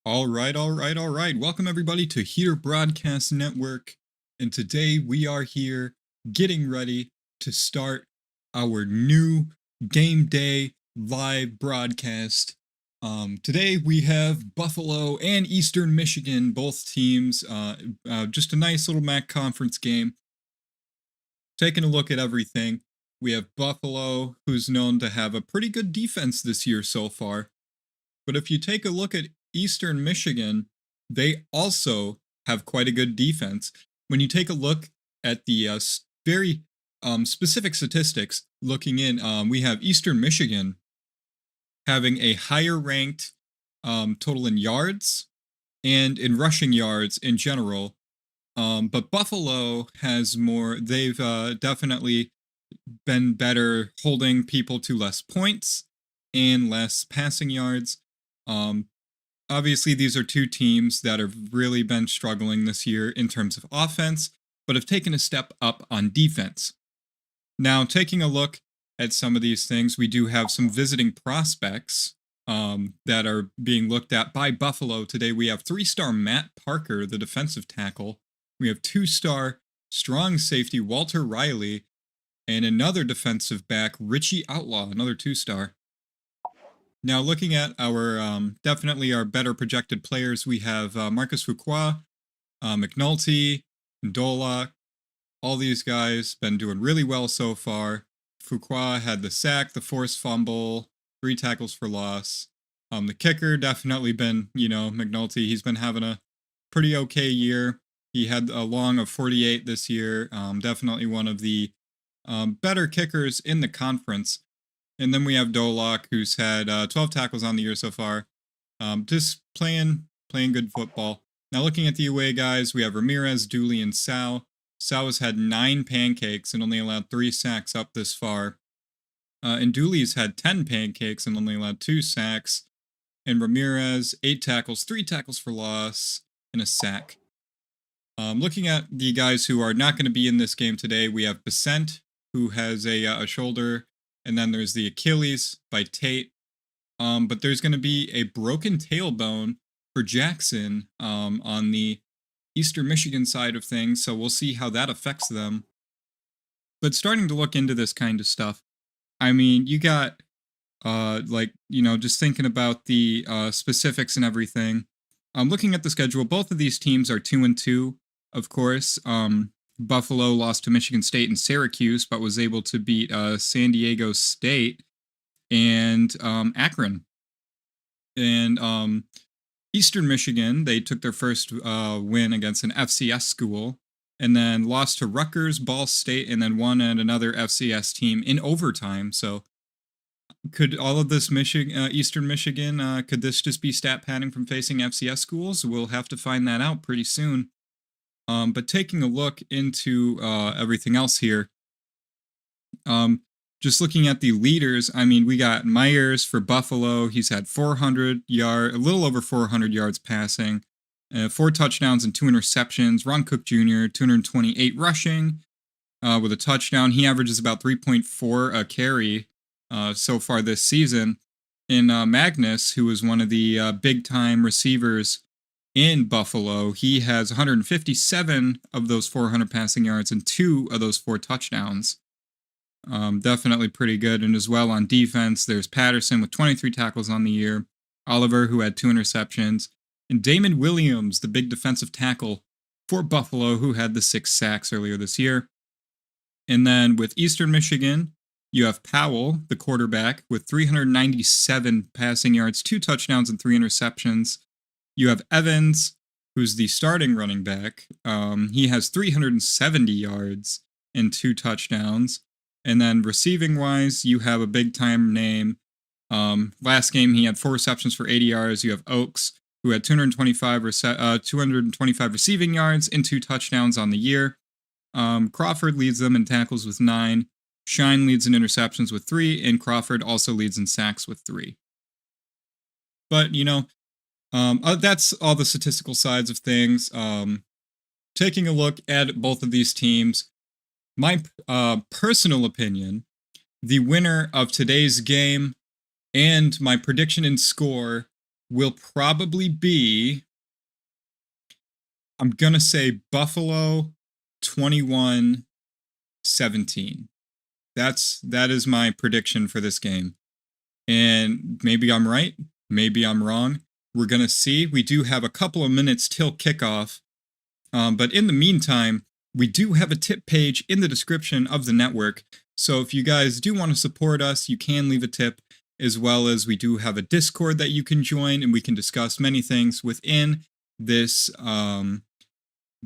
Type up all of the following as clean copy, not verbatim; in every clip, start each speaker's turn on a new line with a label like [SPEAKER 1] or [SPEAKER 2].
[SPEAKER 1] All right. Welcome everybody to Here Broadcast Network. And today we are here getting ready to start our new Game Day live broadcast. Today we have Buffalo and Eastern Michigan, both teams. Just a nice little MAC conference game. Taking a look at everything, we have Buffalo, who's known to have a pretty good defense this year so far. But if you take a look at Eastern Michigan, they also have quite a good defense. When you take a look at the very specific statistics, looking in, we have Eastern Michigan having a higher ranked total in yards and in rushing yards in general. But Buffalo has more, they've definitely been better holding people to less points and less passing yards. Obviously, these are two teams that have really been struggling this year in terms of offense, but have taken a step up on defense. Now, taking a look at some of these things, we do have some visiting prospects that are being looked at by Buffalo. Today, we have 3-star Matt Parker, the defensive tackle. We have 2-star strong safety Walter Riley, and another defensive back, Richie Outlaw, another 2-star. Now, looking at our definitely our better projected players, we have Marcus Fuqua, McNulty, Dolak. All these guys been doing really well so far. Fuqua had the sack, the forced fumble, 3 tackles for loss. The kicker definitely been, McNulty. He's been having a pretty okay year. He had a long of 48 this year. Definitely one of the better kickers in the conference. And then we have Dolak, who's had 12 tackles on the year so far. Just playing good football. Now looking at the away guys, we have Ramirez, Dooley, and Sal. Sal has had 9 pancakes and only allowed 3 sacks up this far. And Dooley's had 10 pancakes and only allowed 2 sacks. And Ramirez, 8 tackles, 3 tackles for loss, and a sack. Looking at the guys who are not going to be in this game today, we have Besant, who has a shoulder. And then there's the Achilles by Tate. But there's going to be a broken tailbone for Jackson on the Eastern Michigan side of things. So we'll see how that affects them. But starting to look into this kind of stuff, I mean, you got, just thinking about the specifics and everything. Looking at the schedule, both of these teams are 2-2, of course. Buffalo lost to Michigan State and Syracuse, but was able to beat San Diego State and Akron. And Eastern Michigan, they took their first win against an FCS school, and then lost to Rutgers, Ball State, and then won at another FCS team in overtime. So could all of this Eastern Michigan, could this just be stat padding from facing FCS schools? We'll have to find that out pretty soon. But taking a look into everything else here, just looking at the leaders, I mean, we got Myers for Buffalo. He's had a little over 400 yards passing, 4 touchdowns and 2 interceptions. Ron Cook Jr., 228 rushing with a touchdown. He averages about 3.4 a carry so far this season. And Magnus, who was one of the big-time receivers in Buffalo, he has 157 of those 400 passing yards and 2 of those 4 touchdowns. Definitely pretty good. And as well on defense, there's Patterson with 23 tackles on the year, Oliver, who had 2 interceptions, and Damon Williams, the big defensive tackle for Buffalo, who had the 6 sacks earlier this year. And then with Eastern Michigan, you have Powell, the quarterback, with 397 passing yards, 2 touchdowns, and 3 interceptions. You have Evans, who's the starting running back. He has 370 yards and 2 touchdowns. And then receiving-wise, you have a big-time name. Last game, he had 4 receptions for 80 yards. You have Oaks, who had 225 receiving yards and 2 touchdowns on the year. Crawford leads them in tackles with 9. Shine leads in interceptions with 3. And Crawford also leads in sacks with 3. But, that's all the statistical sides of things. Taking a look at both of these teams, my personal opinion, the winner of today's game and my prediction and score will probably be, I'm going to say Buffalo 21-17. That is my prediction for this game. And maybe I'm right, maybe I'm wrong. We're going to see. We do have a couple of minutes till kickoff. But in the meantime, we do have a tip page in the description of the network. So if you guys do want to support us, you can leave a tip, as well as we do have a Discord that you can join, and we can discuss many things within this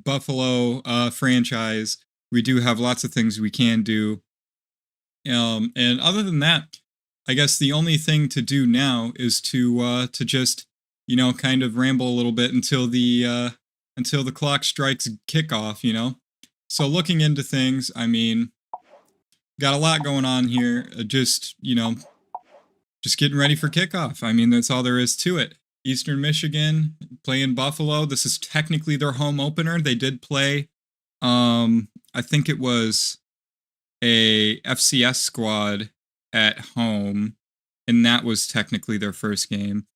[SPEAKER 1] Buffalo franchise. We do have lots of things we can do. And other than that, I guess the only thing to do now is to just, you know, kind of ramble a little bit until the clock strikes kickoff, So looking into things, I mean, got a lot going on here. Just getting ready for kickoff. I mean, that's all there is to it. Eastern Michigan playing Buffalo. This is technically their home opener. They did play, I think it was a FCS squad at home, and that was technically their first game.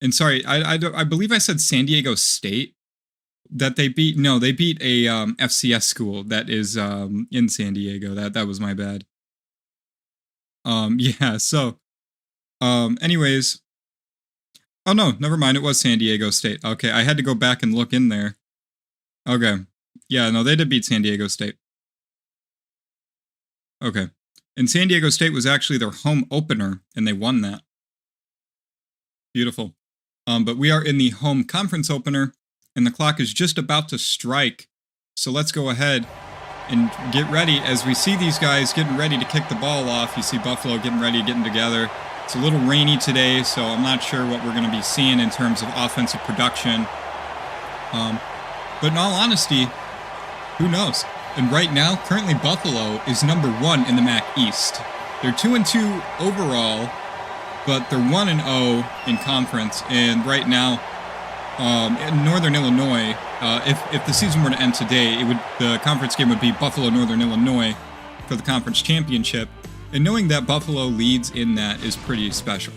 [SPEAKER 1] And sorry, I believe I said San Diego State that they beat. No, they beat a FCS school that is in San Diego. That was my bad. Yeah. So, anyways, oh no, never mind. It was San Diego State. Okay, I had to go back and look in there. Okay, yeah, no, they did beat San Diego State. Okay, and San Diego State was actually their home opener, and they won that. Beautiful. But we are in the home conference opener, and the clock is just about to strike. So let's go ahead and get ready as we see these guys getting ready to kick the ball off. You see Buffalo getting ready, getting together. It's a little rainy today, so I'm not sure what we're going to be seeing in terms of offensive production. But in all honesty, who knows? And right now, currently Buffalo is number 1 in the MAC East. They're 2-2 overall, but they're 1-0 in conference. And right now, in Northern Illinois, if the season were to end today, the conference game would be Buffalo Northern Illinois for the conference championship. And knowing that Buffalo leads in that is pretty special.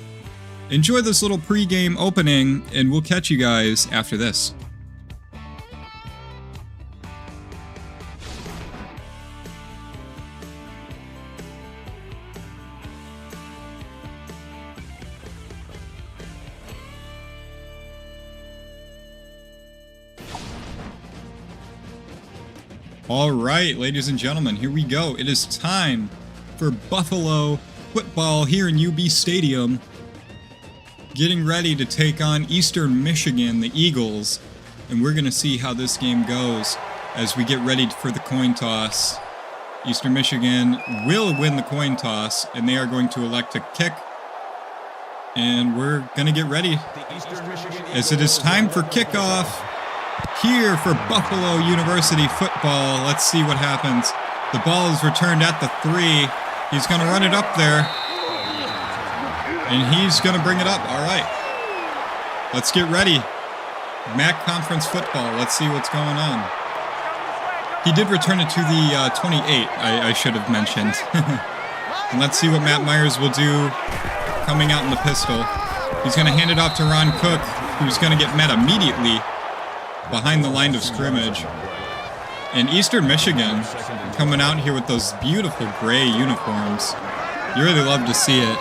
[SPEAKER 1] Enjoy this little pregame opening, and we'll catch you guys after this. All right, ladies and gentlemen, here we go. It is time for Buffalo football here in UB Stadium. Getting ready to take on Eastern Michigan, the Eagles. And we're going to see how this game goes as we get ready for the coin toss. Eastern Michigan will win the coin toss, and they are going to elect to kick. And we're going to get ready as it is time for kickoff. Here for Buffalo University football. Let's see what happens. The ball is returned at the 3. He's going to run it up there. And he's going to bring it up. All right. Let's get ready. MAC Conference football. Let's see what's going on. He did return it to the 28, I should have mentioned. And let's see what Matt Myers will do coming out in the pistol. He's going to hand it off to Ron Cook, who's going to get met immediately behind the line of scrimmage. And Eastern Michigan coming out here with those beautiful gray uniforms. You really love to see it.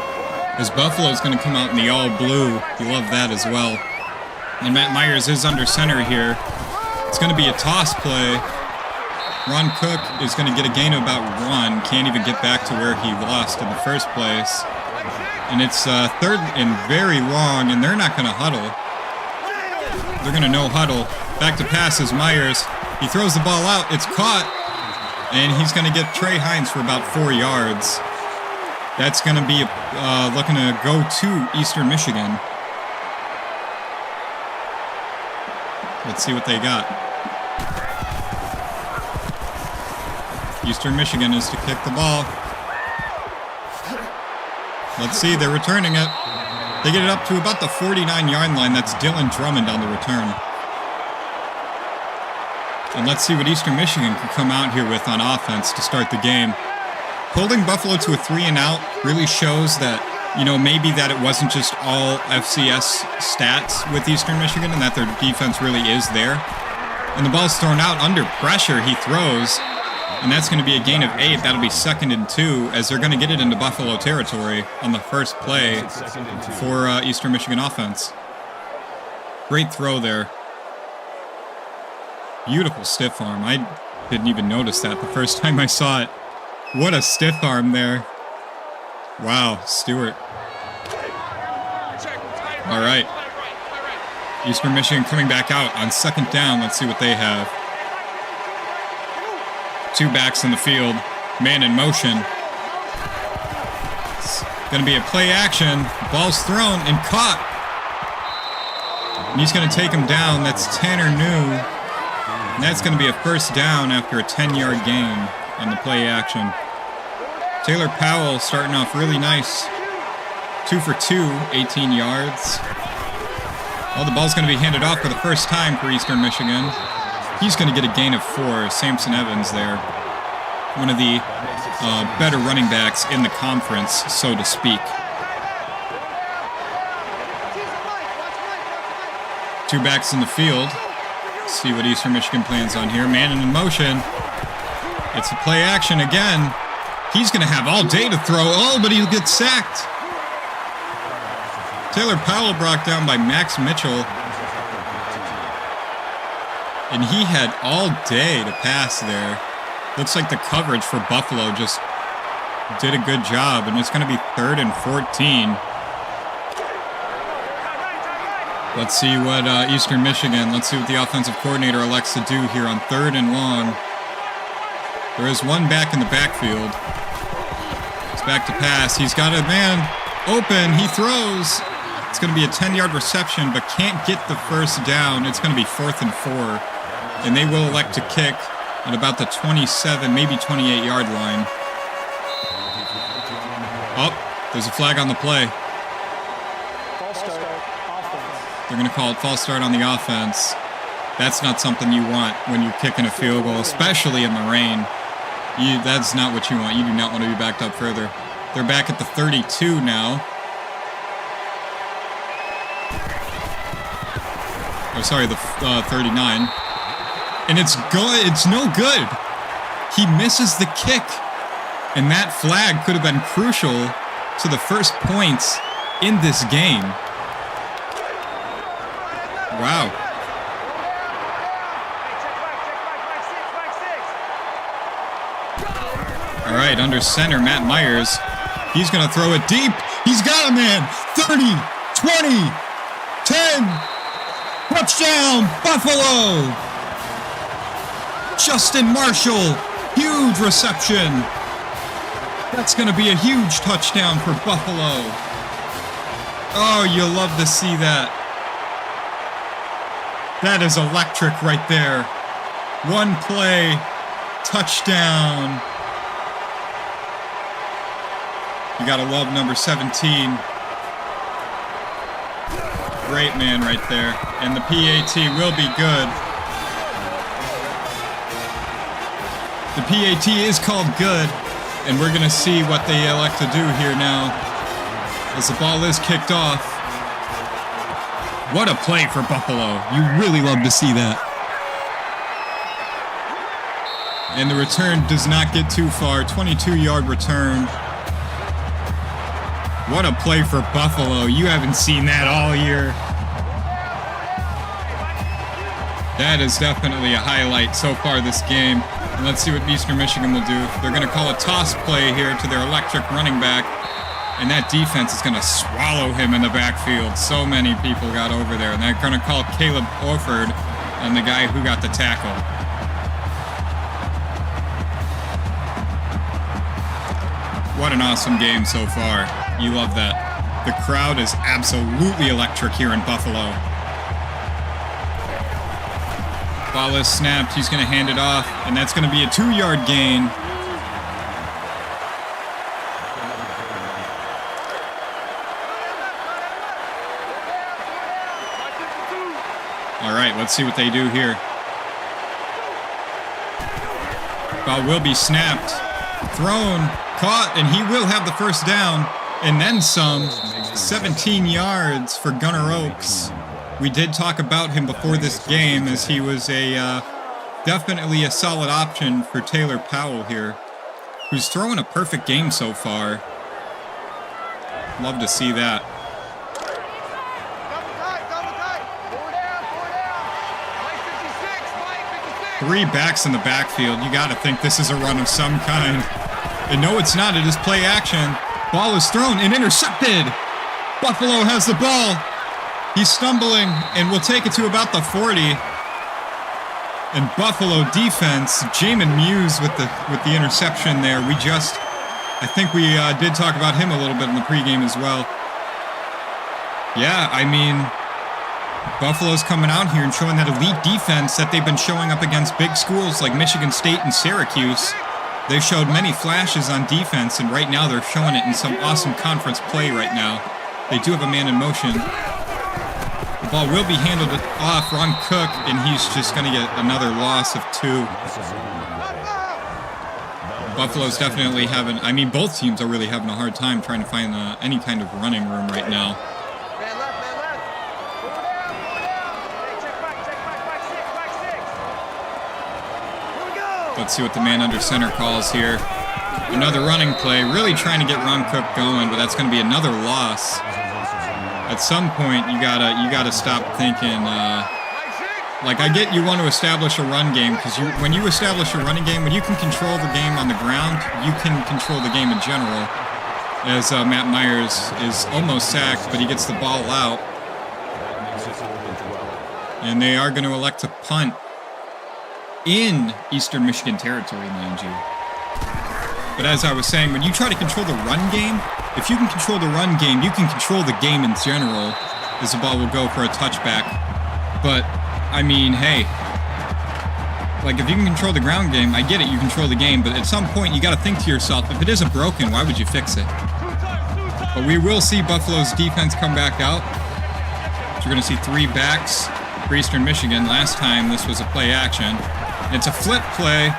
[SPEAKER 1] As Buffalo's going to come out in the all blue. You love that as well. And Matt Myers is under center here. It's going to be a toss play. Ron Cook is going to get a gain of about 1. Can't even get back to where he lost in the first place. And it's third and very long, and they're not going to huddle. They're going to no huddle. Back to pass is Myers. He throws the ball out. It's caught. And he's going to get Trey Hines for about 4 yards. That's going to be looking to go to Eastern Michigan. Let's see what they got. Eastern Michigan is to kick the ball. Let's see, they're returning it. They get it up to about the 49-yard line. That's Dylan Drummond on the return. And let's see what Eastern Michigan can come out here with on offense to start the game. Holding Buffalo to a 3-and-out really shows that you know, maybe that it wasn't just all FCS stats with Eastern Michigan and that their defense really is there. And the ball's thrown out under pressure. He throws, and that's going to be a gain of 8. That'll be 2nd and 2 as they're going to get it into Buffalo territory on the first play for Eastern Michigan offense. Great throw there. Beautiful stiff arm. I didn't even notice that the first time I saw it. What a stiff arm there. Wow, Stewart. All right. Eastern Michigan coming back out on 2nd down. Let's see what they have. 2 backs in the field. Man in motion. It's going to be a play action. Ball's thrown and caught. And he's going to take him down. That's Tanner New. And that's going to be a first down after a 10-yard gain on the play action. Taylor Powell starting off really nice. 2 for 2, 18 yards. Oh, the ball's going to be handed off for the first time for Eastern Michigan. He's going to get a gain of 4. Samson Evans there. One of the better running backs in the conference, so to speak. 2 backs in the field. Let's see what Eastern Michigan plans on here. Man in motion. It's a play action again. He's going to have all day to throw. Oh, but he'll get sacked. Taylor Powell brought down by Max Mitchell. And he had all day to pass there. Looks like the coverage for Buffalo just did a good job. And it's going to be 3rd and 14. Let's see what Eastern Michigan, let's see what the offensive coordinator elects to do here on 3rd and long. There is 1 back in the backfield. It's back to pass. He's got a man open. He throws. It's going to be a 10-yard reception, but can't get the first down. It's going to be 4th and 4. And they will elect to kick at about the 27, maybe 28-yard line. Oh, there's a flag on the play. They're going to call it false start on the offense. That's not something you want when you're kicking a field goal, especially in the rain. That's not what you want. You do not want to be backed up further. They're back at the 32 now. Oh, sorry, the 39. And it's no good. He misses the kick. And that flag could have been crucial to the first points in this game. Wow. All right, under center, Matt Myers. He's going to throw it deep. He's got a man. 30, 20, 10. Touchdown, Buffalo. Justin Marshall. Huge reception. That's going to be a huge touchdown for Buffalo. Oh, you'll love to see that. That is electric right there. 1 play, touchdown. You gotta love number 17. Great man right there. And the PAT will be good. The PAT is called good. And we're gonna see what they elect to do here now as the ball is kicked off. What a play for Buffalo. You really love to see that. And the return does not get too far. 22-yard return. What a play for Buffalo. You haven't seen that all year. That is definitely a highlight so far this game. And let's see what Eastern Michigan will do. They're going to call a toss play here to their electric running back. And that defense is going to swallow him in the backfield. So many people got over there. And they're going to call Caleb Orford on the guy who got the tackle. What an awesome game so far. You love that. The crowd is absolutely electric here in Buffalo. Ball is snapped. He's going to hand it off. And that's going to be a 2-yard gain. All right, let's see what they do here. Ball will be snapped, thrown, caught, and he will have the first down. And then some. 17 yards for Gunnar Oaks. We did talk about him before this game, as he was definitely a solid option for Taylor Powell here, who's throwing a perfect game so far. Love to see that. Three backs in the backfield. You got to think this is a run of some kind. And no, it's not. It is play action. Ball is thrown and intercepted. Buffalo has the ball. He's stumbling and will take it to about the 40. And Buffalo defense, Jamin Muse with the interception there. I think we did talk about him a little bit in the pregame as well. Yeah, I mean, Buffalo's coming out here and showing that elite defense that they've been showing up against big schools like Michigan State and Syracuse. They showed many flashes on defense, and right now they're showing it in some awesome conference play right now. They do have a man in motion. The ball will be handled off Ron Cook, and he's just going to get another loss of 2. Buffalo's definitely both teams are really having a hard time trying to find any kind of running room right now. Let's see what the man under center calls here. Another running play, really trying to get Ron Cook going, but that's going to be another loss. At some point, you gotta stop thinking. Like, I get you want to establish a run game, because when you establish a running game, when you can control the game on the ground, you can control the game in general. As Matt Myers is almost sacked, but he gets the ball out, and they are going to elect to punt in Eastern Michigan territory, mind you. But as I was saying, when you try to control the run game, if you can control the run game, you can control the game in general, as the ball will go for a touchback. But, I mean, hey, like, if you can control the ground game, I get it, you control the game, but at some point you got to think to yourself, if it isn't broken, why would you fix it? But we will see Buffalo's defense come back out. So you're going to see 3 backs for Eastern Michigan. Last time this was a play action. It's a flip play,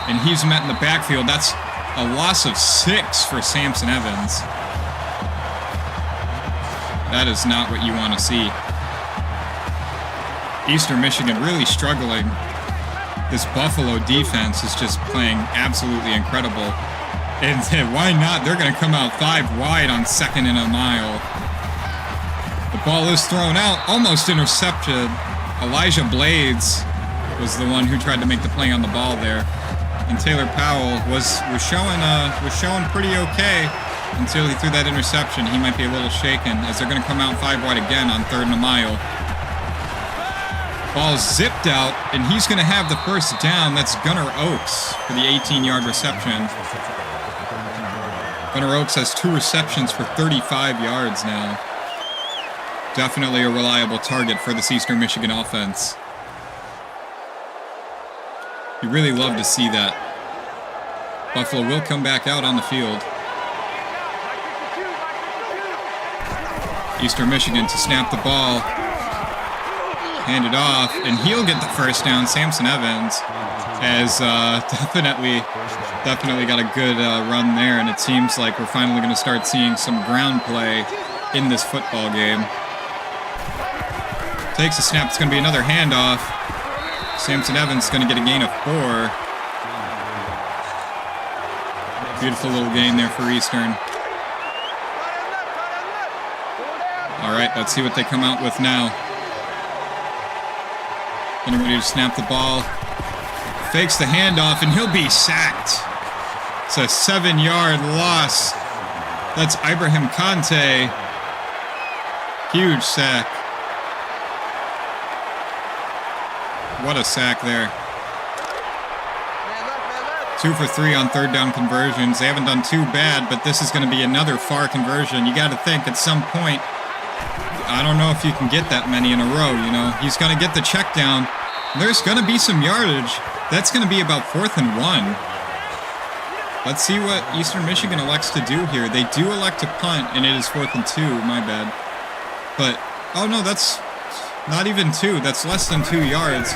[SPEAKER 1] and he's met in the backfield. That's a loss of 6 for Samson Evans. That is not what you want to see. Eastern Michigan really struggling. This Buffalo defense is just playing absolutely incredible. And why not? They're going to come out 5 wide on 2nd and a mile. The ball is thrown out, almost intercepted. Elijah Blades was the one who tried to make the play on the ball there. And Taylor Powell was showing pretty okay until he threw that interception. He might be a little shaken, as they're going to come out 5 wide again on 3rd and a mile. Ball zipped out, and he's going to have the first down. That's Gunnar Oaks for the 18-yard reception. Gunnar Oaks has 2 receptions for 35 yards now. Definitely a reliable target for this Eastern Michigan offense. You really love to see that. Buffalo will come back out on the field. Eastern Michigan to snap the ball. Hand it off, and he'll get the first down. Samson Evans has definitely got a good run there, and it seems like we're finally going to start seeing some ground play in this football game. Takes a snap. It's going to be another handoff. Samson Evans is going to get a gain of 4. Beautiful little gain there for Eastern. All right, let's see what they come out with now. Getting ready to snap the ball. Fakes the handoff, and he'll be sacked. It's a 7-yard loss. That's Ibrahim Conte. Huge sack. What a sack there. 2 for 3 on 3rd down conversions. They haven't done too bad, but this is going to be another far conversion. You got to think at some point, I don't know if you can get that many in a row, you know. He's going to get the check down. There's going to be some yardage. That's going to be about 4th and 1. Let's see what Eastern Michigan elects to do here. They do elect to punt, and it is 4th and 2. My bad. But, oh no, that's not even 2. That's less than 2 yards.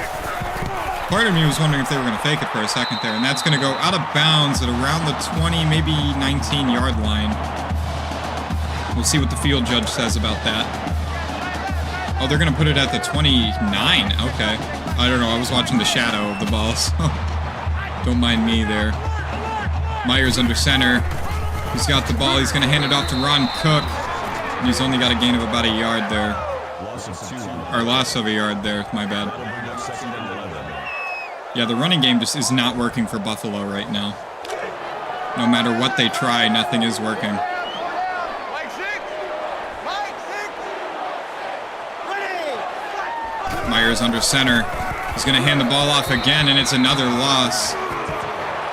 [SPEAKER 1] Part of me was wondering if they were going to fake it for a second there, and that's going to go out of bounds at around the 20, maybe 19-yard line. We'll see what the field judge says about that. Oh, they're going to put it at the 29. Okay. I don't know. I was watching the shadow of the ball, so don't mind me there. Myers under center. He's got the ball. He's going to hand it off to Ron Cook. And he's only got a gain of about a yard there. Or loss of a yard there. My bad. Yeah, the running game just is not working for Buffalo right now. No matter what they try, nothing is working. Myers under center. He's going to hand the ball off again, and it's another loss.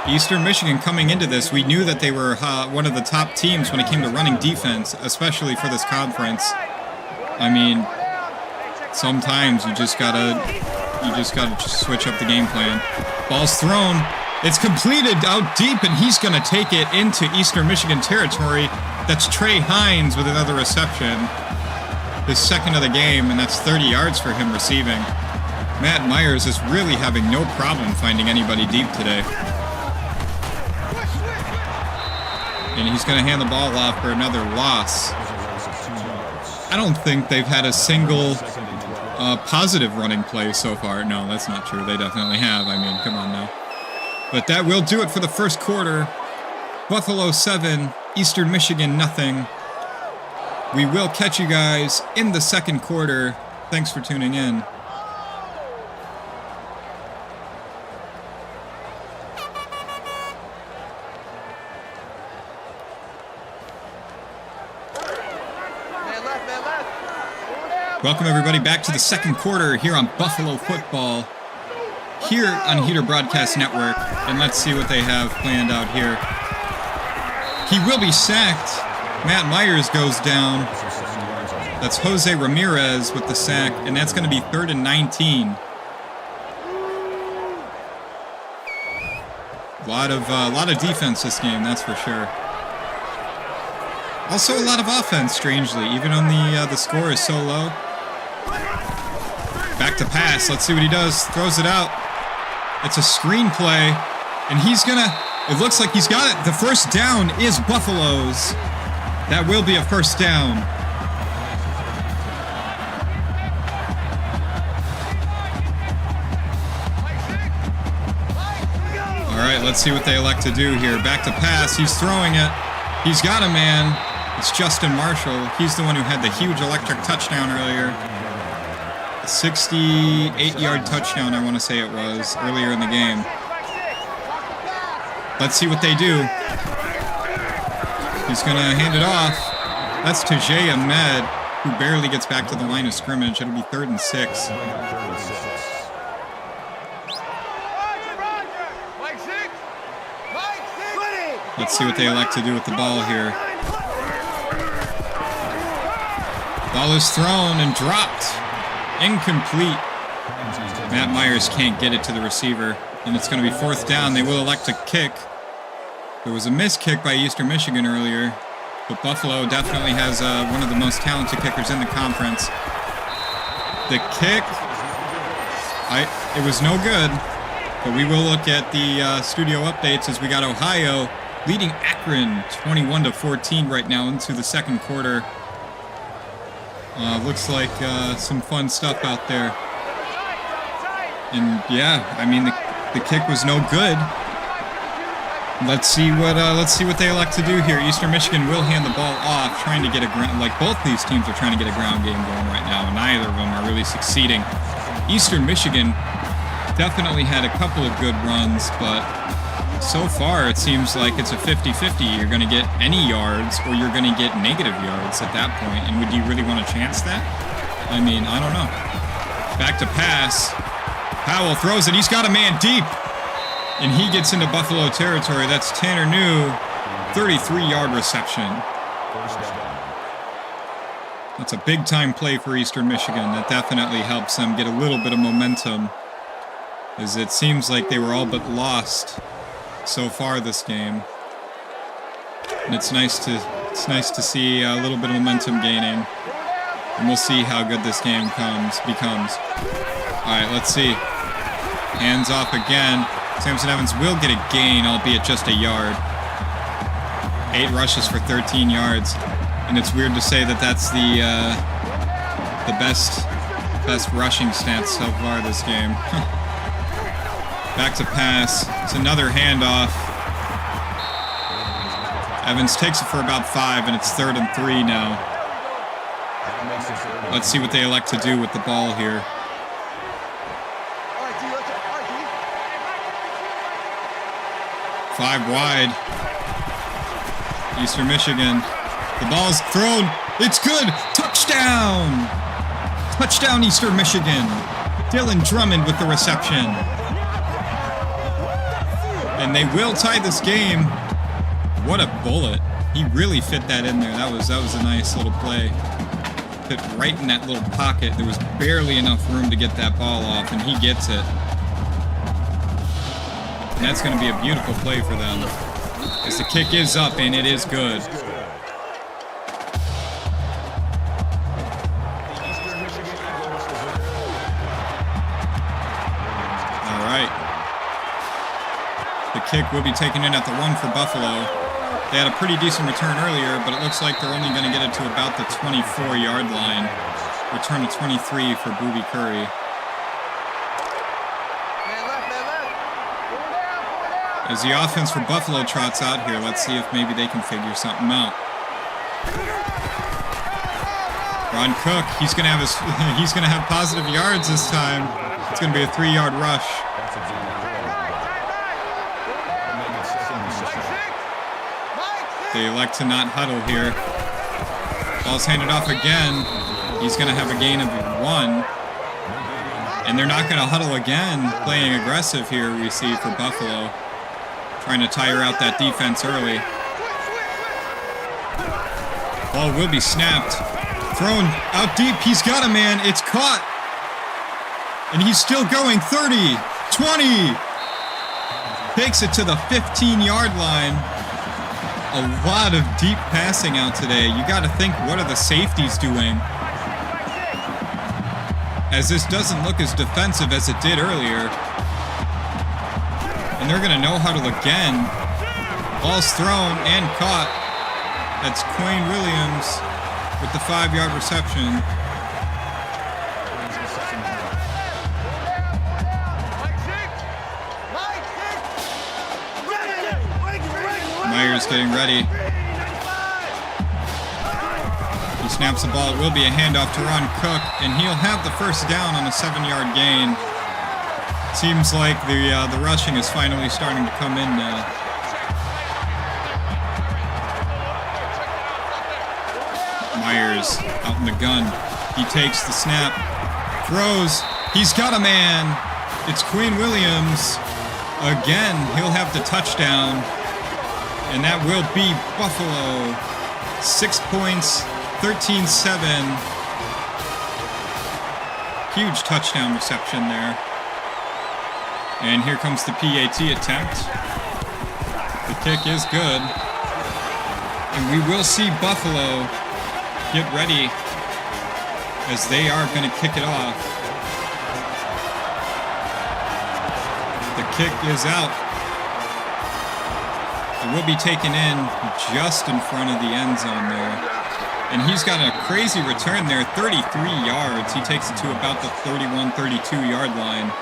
[SPEAKER 1] Eastern Michigan coming into this, we knew that they were one of the top teams when it came to running defense, especially for this conference. I mean, sometimes you just gotta switch up the game plan. Ball's thrown. It's completed out deep, and he's going to take it into Eastern Michigan territory. That's Trey Hines with another reception. His second of the game, and that's 30 yards for him receiving. Matt Myers is really having no problem finding anybody deep today. And he's going to hand the ball off for another loss. I don't think they've had a single positive running play so far. No, that's not true. They definitely have. I mean, come on now. But that will do it for the first quarter. Buffalo 7, Eastern Michigan nothing. We will catch you guys in the second quarter. Thanks for tuning in. Welcome everybody back to the second quarter here on Buffalo Football, here on Heater Broadcast Network, and let's see what they have planned out here. He will be sacked. Matt Myers goes down. That's Jose Ramirez with the sack, and that's going to be 3rd and 19. A lot of defense this game, that's for sure. Also a lot of offense, strangely, even on the score is so low. Back to pass. Let's see what he does. Throws it out. It's a screen play, and he's gonna. It looks like he's got it. The first down is Buffalo's. That will be a first down. All right, let's see what they elect to do here. Back to pass. He's throwing it. He's got a man. It's Justin Marshall. He's the one who had the huge electric touchdown earlier. 68-yard touchdown, I want to say it was, earlier in the game. Let's see what they do. He's going to hand it off. That's Tajay Ahmed, who barely gets back to the line of scrimmage. It'll be 3rd and 6. Let's see what they elect to do with the ball here. Ball is thrown and dropped. Incomplete. Matt Myers can't get it to the receiver, and it's going to be 4th down. They will elect to kick. There was a missed kick by Eastern Michigan earlier, but Buffalo definitely has one of the most talented kickers in the conference. The kick, it was no good, but we will look at the studio updates as we got Ohio leading Akron 21-14 right now into the second quarter. Looks like some fun stuff out there. And yeah, I mean the kick was no good. Let's see what they elect to do here. Eastern Michigan will hand the ball off, trying to get a ground. Like both these teams are trying to get a ground game going right now, and neither of them are really succeeding. Eastern Michigan definitely had a couple of good runs, but so far it seems like it's a 50-50. You're going to get any yards or you're going to get negative yards at that point. And would you really want to chance that? I mean, I don't know. Back to pass. Powell throws it. He's got a man deep. And he gets into Buffalo territory. That's Tanner New. 33-yard reception. That's a big-time play for Eastern Michigan. That definitely helps them get a little bit of momentum, as it seems like they were all but lost so far this game. And it's nice to see a little bit of momentum gaining. And we'll see how good this game becomes. All right, let's see. Hands off again. Samson Evans will get a gain, albeit just a yard. 8 rushes for 13 yards. And it's weird to say that that's the best rushing stats so far this game. Back to pass. It's another handoff. Evans takes it for about 5, and it's 3rd and 3 now. Let's see what they elect to do with the ball here. Five wide. Eastern Michigan. The ball's thrown. It's good. Touchdown! Touchdown, Eastern Michigan. Dylan Drummond with the reception. And they will tie this game. What a bullet. He really fit that in there. That was a nice little play. Fit right in that little pocket. There was barely enough room to get that ball off, and he gets it. And that's going to be a beautiful play for them. As the kick is up, and it is good. All right. The kick will be taken in at the 1 for Buffalo. They had a pretty decent return earlier, but it looks like they're only going to get it to about the 24-yard line. Return to 23 for Booby Curry. As the offense for Buffalo trots out here, let's see if maybe they can figure something out. Ron Cook, he's going to have positive yards this time. It's going to be a 3-yard rush. They elect to not huddle here. Ball's handed off again. He's going to have a gain of 1. And they're not going to huddle again. Playing aggressive here, we see, for Buffalo. Trying to tire out that defense early. Ball will be snapped. Thrown out deep. He's got a man. It's caught. And he's still going. 30, 20. Takes it to the 15-yard line. A lot of deep passing out today. You got to think, what are the safeties doing? As this doesn't look as defensive as it did earlier. And they're going to no huddle again. Ball's thrown and caught. That's Quayne Williams with the 5-yard reception. Myers getting ready. He snaps the ball. It will be a handoff to Ron Cook, and he'll have the first down on a 7-yard gain. Seems like the rushing is finally starting to come in now. Myers out in the gun. He takes the snap, throws. He's got a man. It's Quayne Williams. Again, he'll have the touchdown. And that will be Buffalo. 6 points, 13-7. Huge touchdown reception there. And here comes the PAT attempt. The kick is good. And we will see Buffalo get ready as they are going to kick it off. The kick is out. It will be taken in just in front of the end zone there. And he's got a crazy return there, 33 yards. He takes it to about the 31, 32-yard line.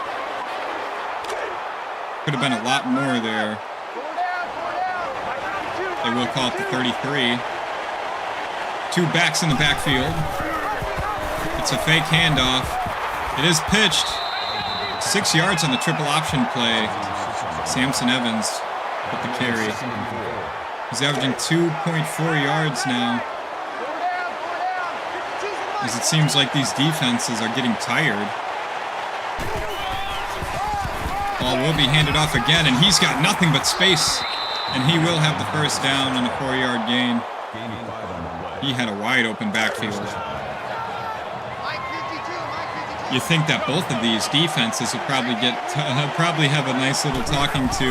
[SPEAKER 1] Could have been a lot more there. They will call it the 33. 2 backs in the backfield. It's a fake handoff. It is pitched. 6 yards on the triple option play. Samson Evans with the carry. He's averaging 2.4 yards now. As it seems like these defenses are getting tired. Ball will be handed off again, and he's got nothing but space. And he will have the first down on a 4-yard gain. He had a wide open backfield. You think that both of these defenses would probably have a nice little talking to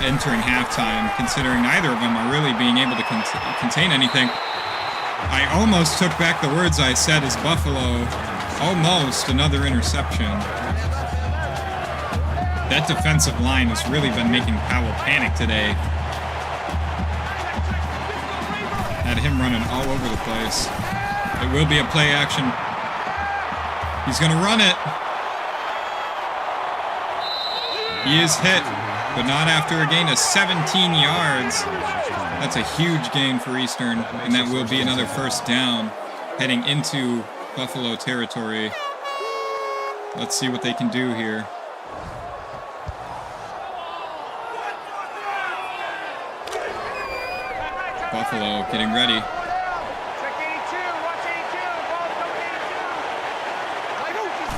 [SPEAKER 1] entering halftime, considering neither of them are really being able to contain anything. I almost took back the words I said as Buffalo. Almost another interception. That defensive line has really been making Powell panic today. Had him running all over the place. It will be a play action. He's going to run it. He is hit, but not after a gain of 17 yards. That's a huge gain for Eastern, and that will be another first down heading into Buffalo territory. Let's see what they can do here. Buffalo getting ready.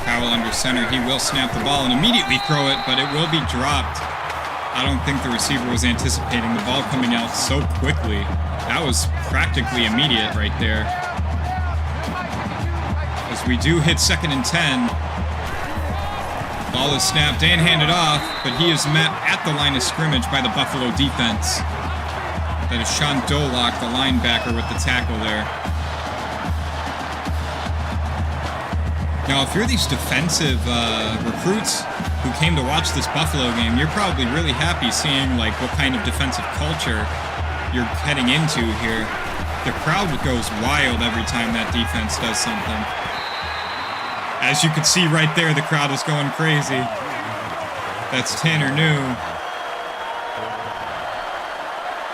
[SPEAKER 1] Powell under center. He will snap the ball and immediately throw it, but it will be dropped. I don't think the receiver was anticipating the ball coming out so quickly. That was practically immediate right there. As we do hit 2nd and 10. Ball is snapped and handed off, but he is met at the line of scrimmage by the Buffalo defense. That is Sean Dolock, the linebacker, with the tackle there. Now, if you're these defensive recruits who came to watch this Buffalo game, you're probably really happy seeing like what kind of defensive culture you're heading into here. The crowd goes wild every time that defense does something. As you can see right there, the crowd is going crazy. That's Tanner New.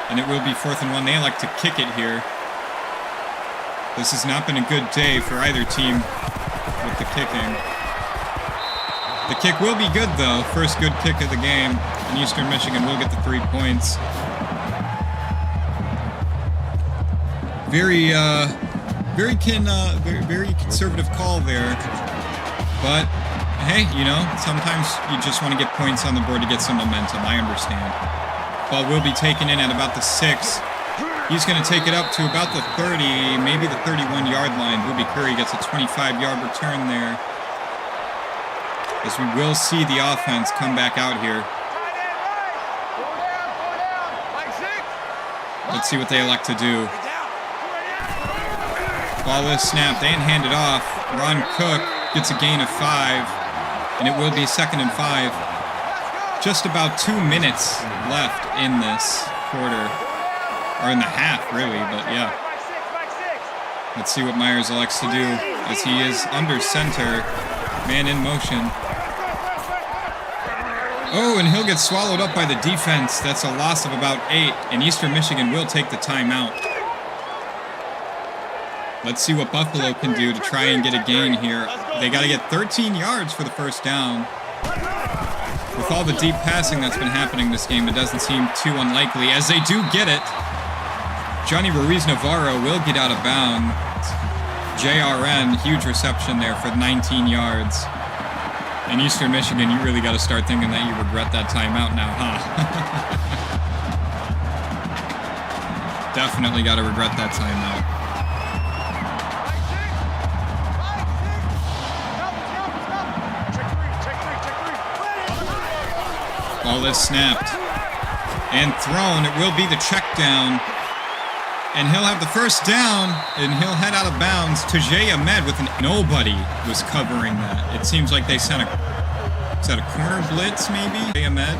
[SPEAKER 1] And it will be 4th and 1. They like to kick it here. This has not been a good day for either team with the kicking. The kick will be good, though. First good kick of the game. And Eastern Michigan will get the 3 points. Very conservative call there. But, hey, you know, sometimes you just want to get points on the board to get some momentum. I understand. Ball will be taken in at about the 6. He's going to take it up to about the 30, maybe the 31-yard line. Booby Curry gets a 25-yard return there. As we will see the offense come back out here. Let's see what they elect to do. Ball is snapped and handed off. Ron Cook gets a gain of 5, and it will be 2nd and 5. Just about 2 minutes left in this quarter. Or in the half, really, but yeah. Let's see what Myers elects to do as he is under center. Man in motion. Oh, and he'll get swallowed up by the defense. That's a loss of about 8, and Eastern Michigan will take the timeout. Let's see what Buffalo can do to try and get a gain here. They got to get 13 yards for the first down. With all the deep passing that's been happening this game, it doesn't seem too unlikely, as they do get it. Johnny Ruiz-Navarro will get out of bounds. JRN, huge reception there for 19 yards. And Eastern Michigan, you really got to start thinking that you regret that timeout now, huh? Definitely got to regret that timeout. Ball is snapped and thrown. It will be the check down. And he'll have the first down, and he'll head out of bounds. Tajay Ahmed with nobody was covering that. It seems like they sent a corner blitz, maybe? Tajay Ahmed.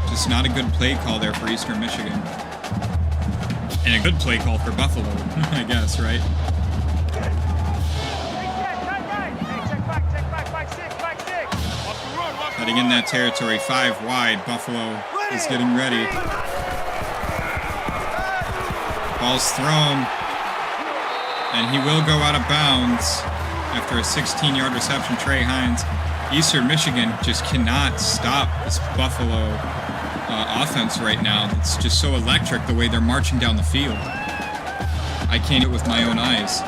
[SPEAKER 1] Just not a good play call there for Eastern Michigan. And a good play call for Buffalo, I guess, right? Heading in that territory, 5 wide. Buffalo is getting ready. Ball's thrown, and he will go out of bounds after a 16-yard reception. Trey Hines. Eastern Michigan just cannot stop this Buffalo offense right now. It's just so electric the way they're marching down the field. I can't do it with my own eyes.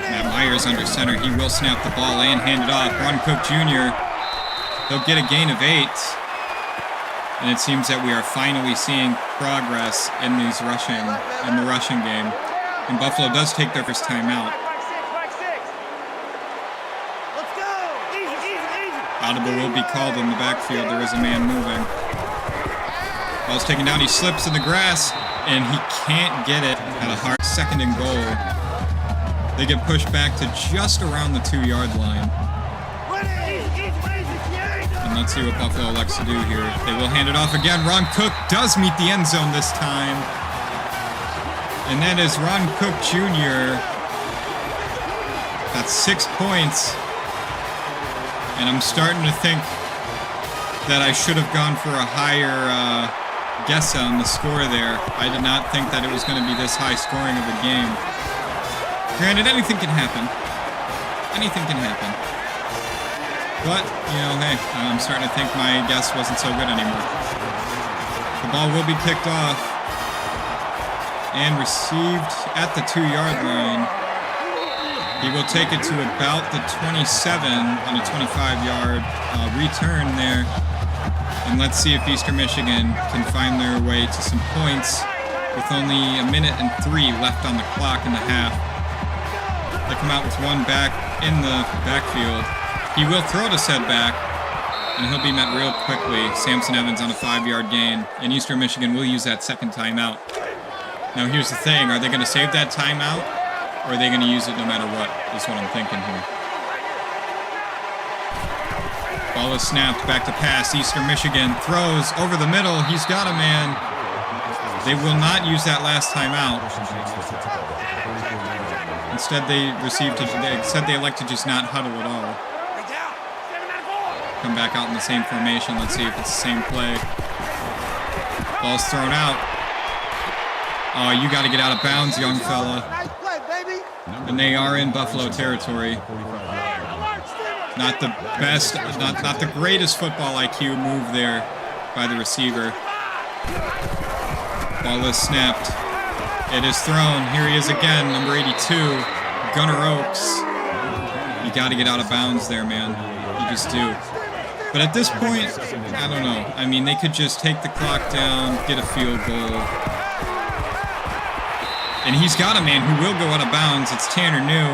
[SPEAKER 1] Matt Myers under center. He will snap the ball and hand it off. Ron Cook Jr. He'll get a gain of 8. And it seems that we are finally seeing progress in the rushing game. And Buffalo does take their first timeout. Audible will be called in the backfield. There is a man moving. Ball's taken down. He slips in the grass, and he can't get it at a hard 2nd and goal. They get pushed back to just around the 2-yard line. And let's see what Buffalo elects to do here. They will hand it off again. Ron Cook does meet the end zone this time. And that is Ron Cook Jr. That's 6 points. And I'm starting to think that I should have gone for a higher guess on the score there. I did not think that it was going to be this high scoring of a game. Granted, anything can happen. Anything can happen. But, you know, hey, I'm starting to think my guess wasn't so good anymore. The ball will be kicked off and received at the 2-yard line. He will take it to about the 27 on a 25-yard return there. And let's see if Eastern Michigan can find their way to some points with only 1 minute and 3 left on the clock in the half. They come out with one back in the backfield. He will throw to said back, and he'll be met real quickly. Samson Evans on a 5-yard gain, and Eastern Michigan will use that second timeout. Now here's the thing, are they going to save that timeout, or are they going to use it no matter what, is what I'm thinking here. Ball is snapped, back to pass. Eastern Michigan throws over the middle. He's got a man. They will not use that last timeout. Instead, they elect to just not huddle at all. Come back out in the same formation. Let's see if it's the same play. Ball's thrown out. Oh, you got to get out of bounds, young fella. And they are in Buffalo territory. Not the best, not the greatest football IQ move there by the receiver. Ball is snapped. It is thrown. Here he is again, number 82, Gunnar Oaks. You got to get out of bounds there, man. You just do. But at this point, I don't know. I mean, they could just take the clock down, get a field goal. And he's got a man who will go out of bounds. It's Tanner New.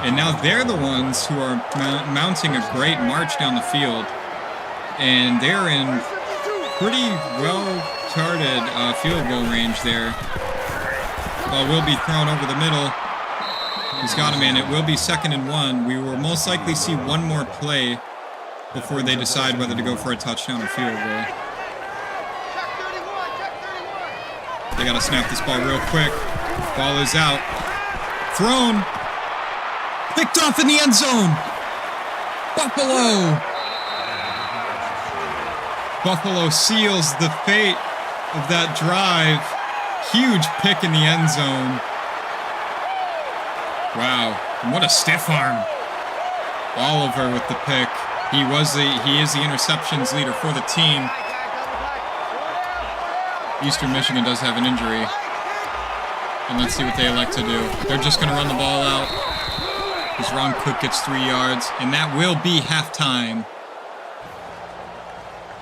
[SPEAKER 1] And now they're the ones who are mounting a great march down the field. And they're in pretty well-charted field goal range there. Ball will be thrown over the middle. He's got a man. It will be 2nd and 1. We will most likely see one more play before they decide whether to go for a touchdown or field goal. They got to snap this ball real quick. Ball is out. Thrown. Picked off in the end zone. Buffalo. Buffalo seals the fate of that drive. Huge pick in the end zone. Wow. And what a stiff arm. Oliver with the pick. He is the interceptions leader for the team. Eastern Michigan does have an injury. And let's see what they elect to do. They're just going to run the ball out. Because Ron Cook gets 3 yards. And that will be halftime.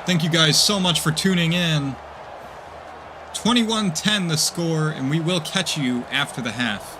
[SPEAKER 1] Thank you guys so much for tuning in. 21-10 the score, and we will catch you after the half.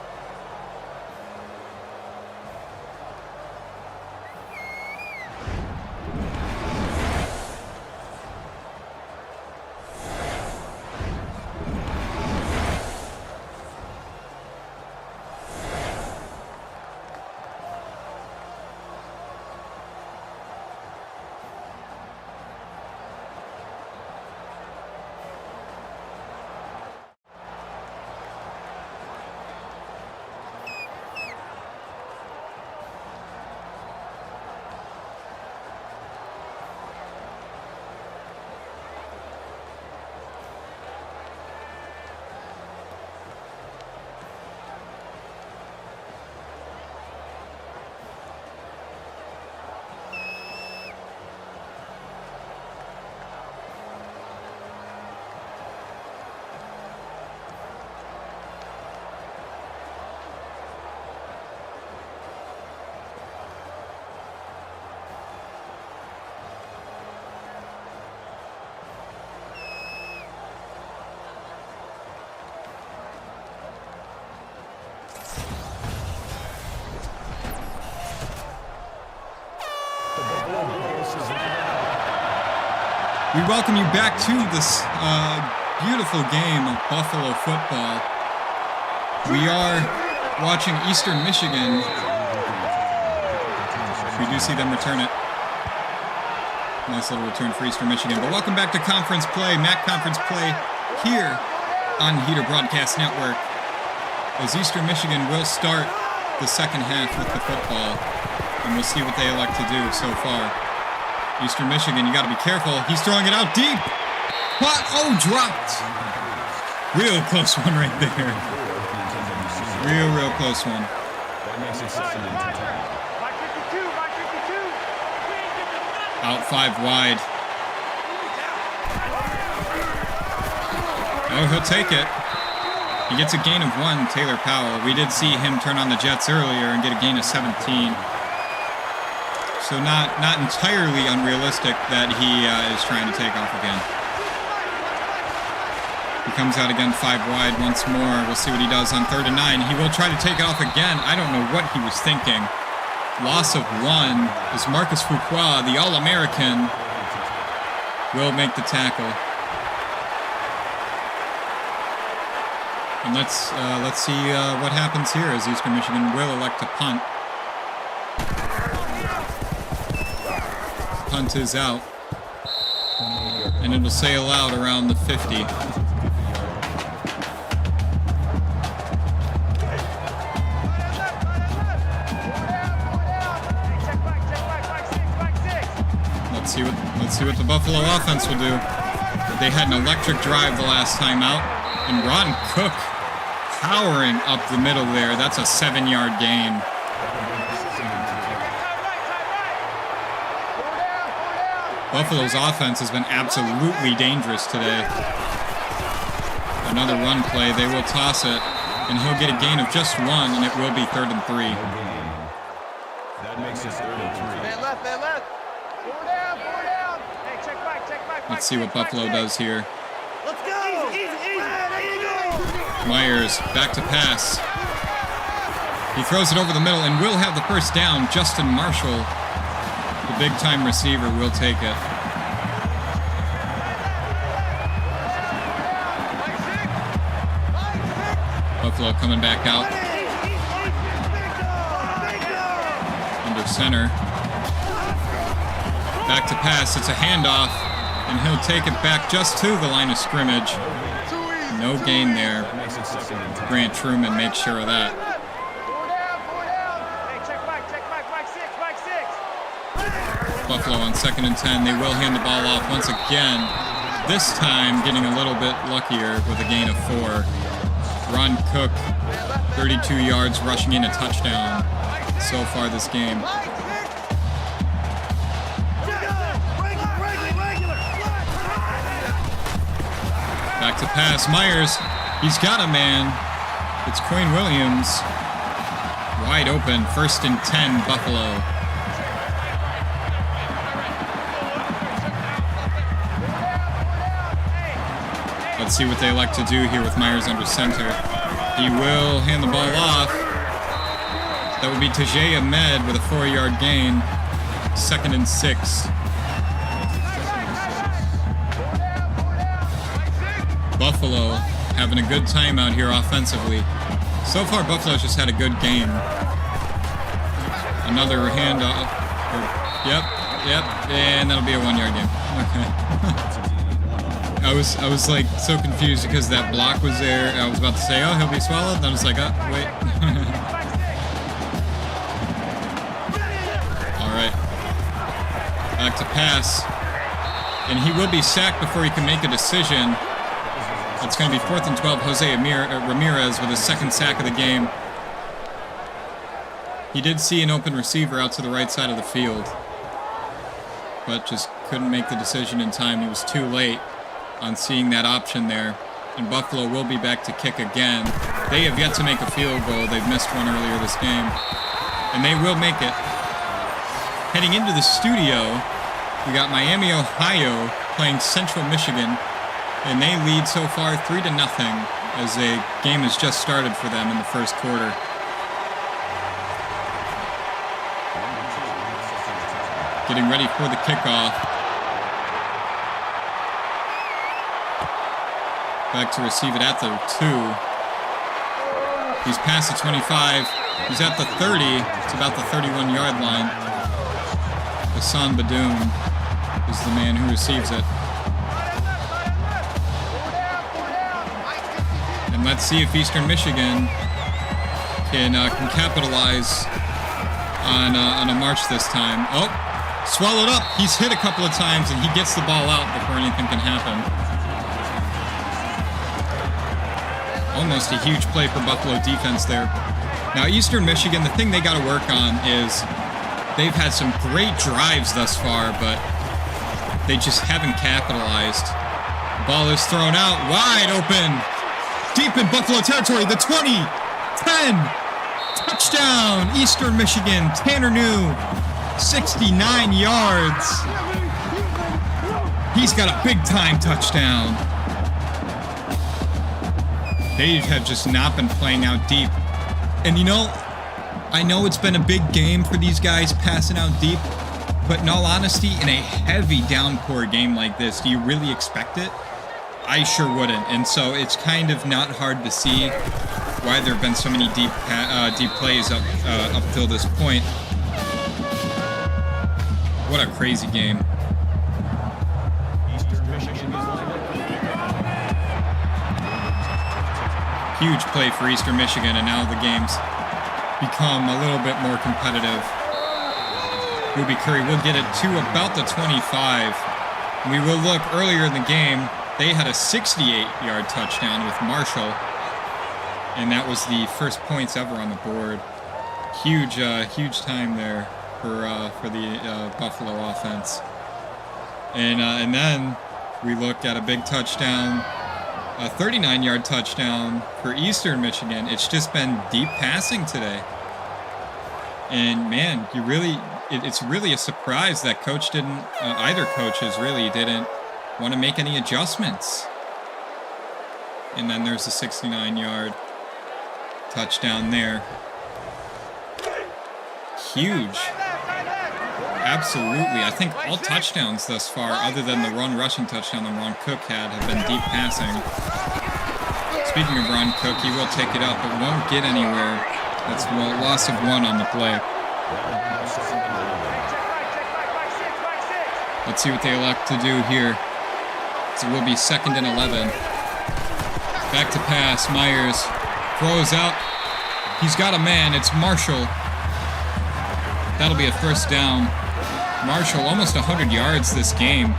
[SPEAKER 1] We welcome you back to this beautiful game of Buffalo football. We are watching Eastern Michigan. We do see them return it. Nice little return for Eastern Michigan. But welcome back to Conference Play, MAC Conference Play here on Heater Broadcast Network. As Eastern Michigan will start the second half with the football, and we'll see what they elect to do so far. Eastern Michigan, you got to be careful. He's throwing it out deep. What? Oh, dropped. Real close one right there. Real close one. Out 5 wide. Oh, he'll take it. He gets a gain of 1, Taylor Powell. We did see him turn on the Jets earlier and get a gain of 17. So not entirely unrealistic that he is trying to take off again. He comes out again 5 wide once more. We'll see what he does on 3rd and 9. He will try to take it off again. I don't know what he was thinking. Loss of 1 as Marcus Fuqua, the All-American, will make the tackle. And let's see what happens here as Eastern Michigan will elect to punt. Punt is out. And it'll sail out around the 50. Let's see what the Buffalo offense will do. They had an electric drive the last time out, and Ron Cook powering up the middle there. That's a 7-yard gain. Buffalo's offense has been absolutely dangerous today. Another run play. They will toss it, and he'll get a gain of just 1, and it will be 3rd and 3.
[SPEAKER 2] That makes it 3rd and 3. Man left.
[SPEAKER 1] Let's see what Buffalo does here.
[SPEAKER 2] Let's go! Easy. There you go!
[SPEAKER 1] Myers, back to pass. He throws it over the middle and will have the first down. Justin Marshall, the big-time receiver, will take it. Buffalo coming back out. Under center. Back to pass. It's a handoff. And he'll take it back just to the line of scrimmage. No gain there. Grant Truman makes sure of that. Buffalo on 2nd and 10. They will hand the ball off once again. This time getting a little bit luckier with a gain of 4. Ron Cook, 32 yards, rushing in a touchdown so far this game. Back to pass. Myers, he's got a man. It's Quinn Williams. Wide open. 1st and 10, Buffalo. Let's see what they like to do here with Myers under center. He will hand the ball off. That would be Tajay Ahmed with a 4-yard gain. 2nd and 6. Buffalo having a good time out here offensively. So far, Buffalo's just had a good game. Another handoff. Yep, and that'll be a 1-yard game. Okay. I was like so confused because that block was there. I was about to say, oh, he'll be swallowed. Then I was like, oh, wait. All right. Back to pass. And he will be sacked before he can make a decision. It's going to be 4th and 12. Jose Ramirez with his 2nd sack of the game. He did see an open receiver out to the right side of the field, but just couldn't make the decision in time. He was too late on seeing that option there. And Buffalo will be back to kick again. They have yet to make a field goal. They've missed one earlier this game. And they will make it. Heading into the studio, we got Miami, Ohio playing Central Michigan. And they lead so far 3-0 as a game has just started for them in the first quarter. Getting ready for the kickoff. Back to receive it at the 2. He's past the 25. He's at the 30. It's about the 31-yard line. Hassan Badoon is the man who receives it. And let's see if Eastern Michigan can capitalize on a march this time. Oh, swallowed up. He's hit a couple of times, and he gets the ball out before anything can happen. Almost a huge play for Buffalo defense there. Now, Eastern Michigan, the thing they got to work on is they've had some great drives thus far, but they just haven't capitalized. The ball is thrown out wide open. Deep in Buffalo territory, the 20, 10, touchdown, Eastern Michigan, Tanner New, 69 yards. He's got a big-time touchdown. They have just not been playing out deep. And you know, I know it's been a big game for these guys passing out deep, but in all honesty, in a heavy downpour game like this, do you really expect it? I sure wouldn't. And so it's kind of not hard to see why there have been so many deep plays up till this point. What a crazy game. Huge play for Eastern Michigan, and now the game's become a little bit more competitive. Ruby Curry will get it to about the 25. We will look earlier in the game. They had a 68-yard touchdown with Marshall, and that was the first points ever on the board. Huge time there for the Buffalo offense. And then we look at a big touchdown, a 39-yard touchdown for Eastern Michigan. It's just been deep passing today. And man, it's really a surprise that either coaches really didn't want to make any adjustments. And then there's a 69-yard touchdown there. Huge. Absolutely. I think all touchdowns thus far, other than the rushing touchdown that Ron Cook had, have been deep passing. Speaking of Ron Cook, he will take it up, but won't get anywhere. That's a loss of 1 on the play. Let's see what they elect to do here. So it will be 2nd and 11. Back to pass. Myers throws out. He's got a man. It's Marshall. That'll be a first down. Marshall almost 100 yards this game.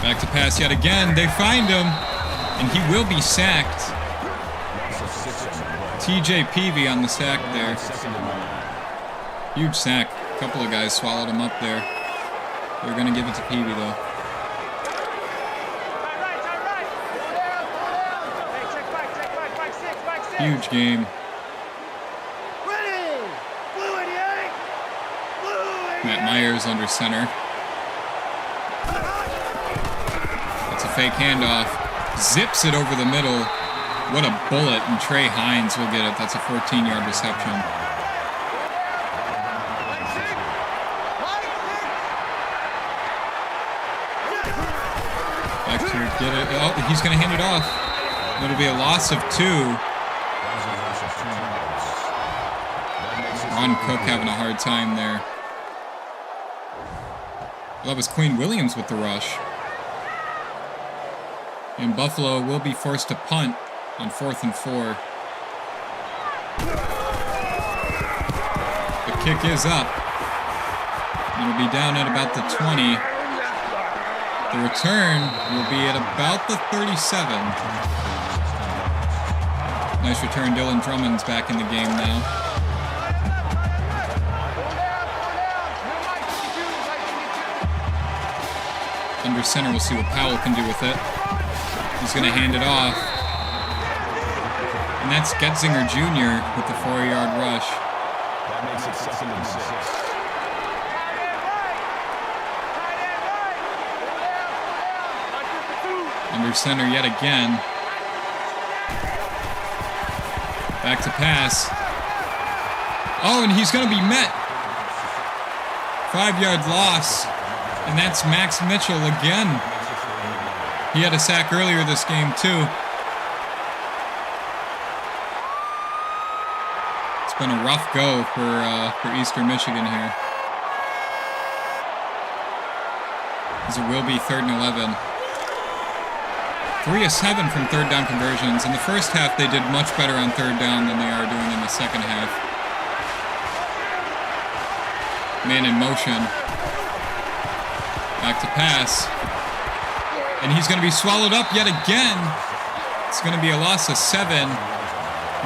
[SPEAKER 1] Back to pass yet again. They find him, and he will be sacked. TJ Peavy on the sack there. Huge sack. A couple of guys swallowed him up there. They're going to give it to Peavy, though. Huge game. Matt Myers under center. That's a fake handoff. Zips it over the middle. What a bullet, and Trey Hines will get it. That's a 14-yard reception. Back to get it. Oh, he's going to hand it off. It'll be a loss of 2. Ron Cook having a hard time there. That was Queen Williams with the rush. And Buffalo will be forced to punt on 4th and 4. The kick is up. It'll be down at about the 20. The return will be at about the 37. Nice return. Dylan Drummond's back in the game now. Under center, we'll see what Powell can do with it. He's going to hand it off. And that's Getzinger Jr. with the 4-yard rush.
[SPEAKER 2] That makes it 2nd and 6.
[SPEAKER 1] Under center yet again. Back to pass. Oh, and he's going to be met. 5-yard loss. And that's Max Mitchell again. He had a sack earlier this game, too. It's been a rough go for Eastern Michigan here. As it will be 3rd and 11. 3 of 7 from third down conversions. In the first half, they did much better on third down than they are doing in the second half. Man in motion. Back to pass. And he's going to be swallowed up yet again. It's going to be a loss of 7.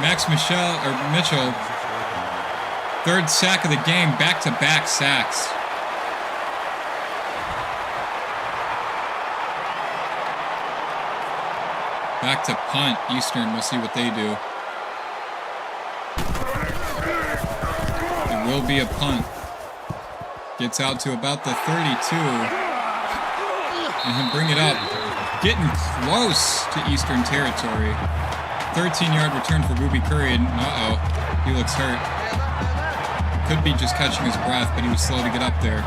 [SPEAKER 1] Mitchell. 3rd sack of the game. Back-to-back sacks. Back to punt. Eastern, we'll see what they do. It will be a punt. Gets out to about the 32. And he'll bring it up. Getting close to Eastern territory. 13-yard return for Booby Curry. And uh-oh, he looks hurt. Could be just catching his breath, but he was slow to get up there.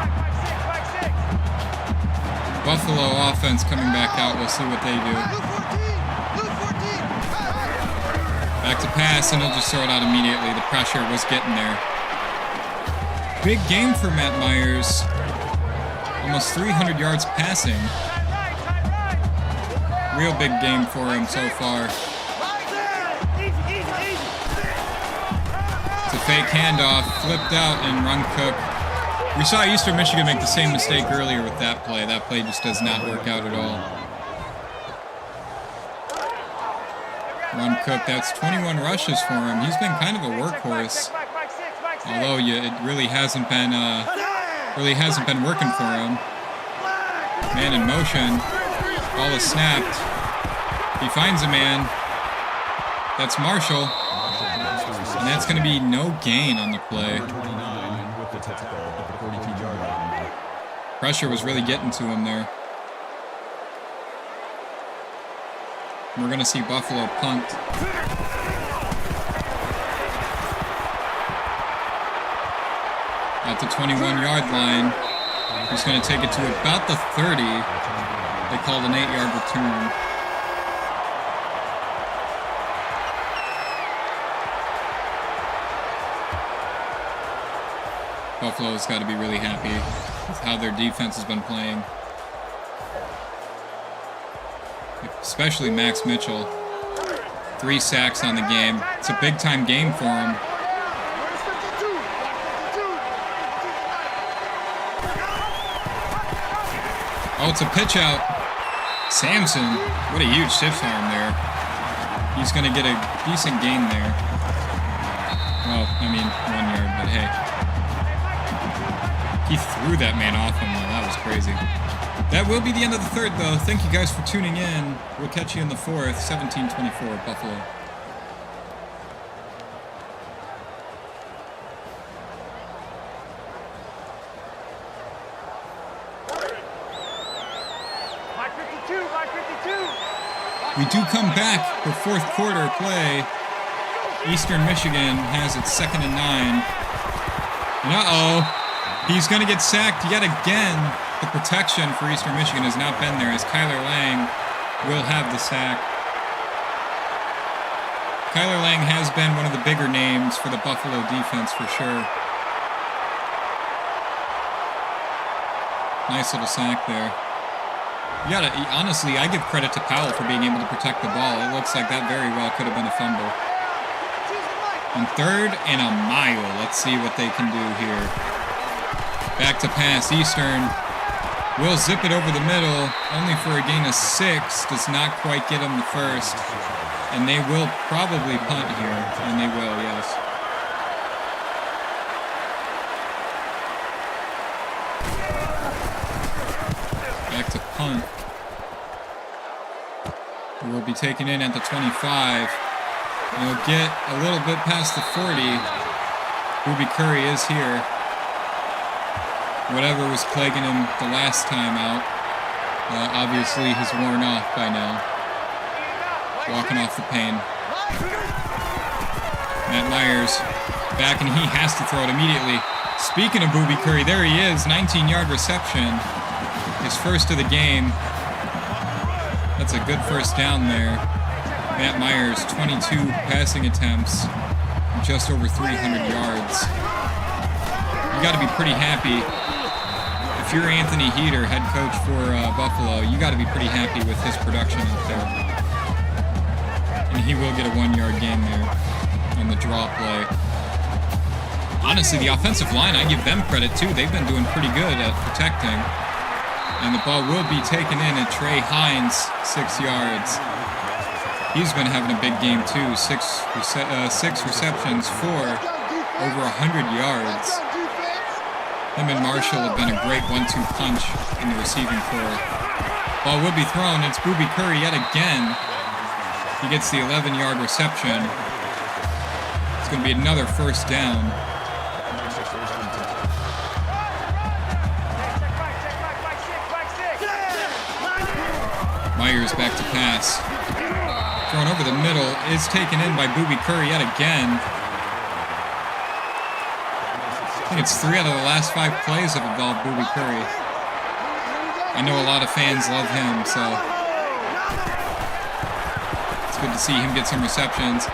[SPEAKER 1] Buffalo offense coming back out. We'll see what they do. Back to pass, and he'll just throw it out immediately. The pressure was getting there. Big game for Matt Myers. Almost 300 yards passing. Real big game for him so far. It's a fake handoff, flipped out, and run cook. We saw Eastern Michigan make the same mistake earlier with that play. That play just does not work out at all. Ron Cook, that's 21 rushes for him. He's been kind of a workhorse, although it really hasn't been working for him. Man in motion, ball is snapped. He finds a man. That's Marshall, and that's going to be no gain on the play. Pressure was really getting to him there. We're going to see Buffalo punt. At the 21-yard line. He's going to take it to about the 30. They called an 8-yard return. Buffalo's got to be really happy with how their defense has been playing. Especially Max Mitchell. 3 sacks on the game. It's a big-time game for him. Oh, it's a pitch out. Samson, what a huge stiff arm there. He's going to get a decent gain there. Well, I mean, 1 yard, but hey. He threw that man off him, though. That was crazy. That will be the end of the third, though. Thank you guys for tuning in. We'll catch you in the fourth. 17-24, Buffalo. We do come back for fourth quarter play. Eastern Michigan has its 2nd and 9. And uh-oh, he's going to get sacked yet again. The protection for Eastern Michigan has not been there, as Kyler Lang will have the sack. Kyler Lang has been one of the bigger names for the Buffalo defense for sure. Nice little sack there. Honestly, I give credit to Powell for being able to protect the ball. It looks like that very well could have been a fumble. On 3rd and a mile. Let's see what they can do here. Back to pass. Eastern will zip it over the middle, only for a gain of 6. Does not quite get them the first. And they will probably punt here. And they will, yes. Back to punt. It will be taken in at the 25. And he'll get a little bit past the 40. Booby Curry is here. Whatever was plaguing him the last time out, obviously has worn off by now. Walking off the pain. Matt Myers back, and he has to throw it immediately. Speaking of Booby Curry, there he is, 19-yard reception. His first of the game. That's a good first down there. Matt Myers, 22 passing attempts. just over 300 yards. You got to be pretty happy. If you're Anthony Heater, head coach for Buffalo, you got to be pretty happy with his production out there. And he will get a 1-yard gain there on the draw play. Honestly, the offensive line, I give them credit too. They've been doing pretty good at protecting. And the ball will be taken in at Trey Hines, 6 yards. He's been having a big game too. Six receptions for over 100 yards. Him and Marshall have been a great 1-2 punch in the receiving corps. Ball will be thrown. It's Booby Curry yet again. He gets the 11-yard reception. It's going to be another first down. Myers back to pass. Thrown over the middle is taken in by Booby Curry yet again. I think it's 3 out of the last 5 plays have involved Booby Curry. I know a lot of fans love him, so it's good to see him get some receptions.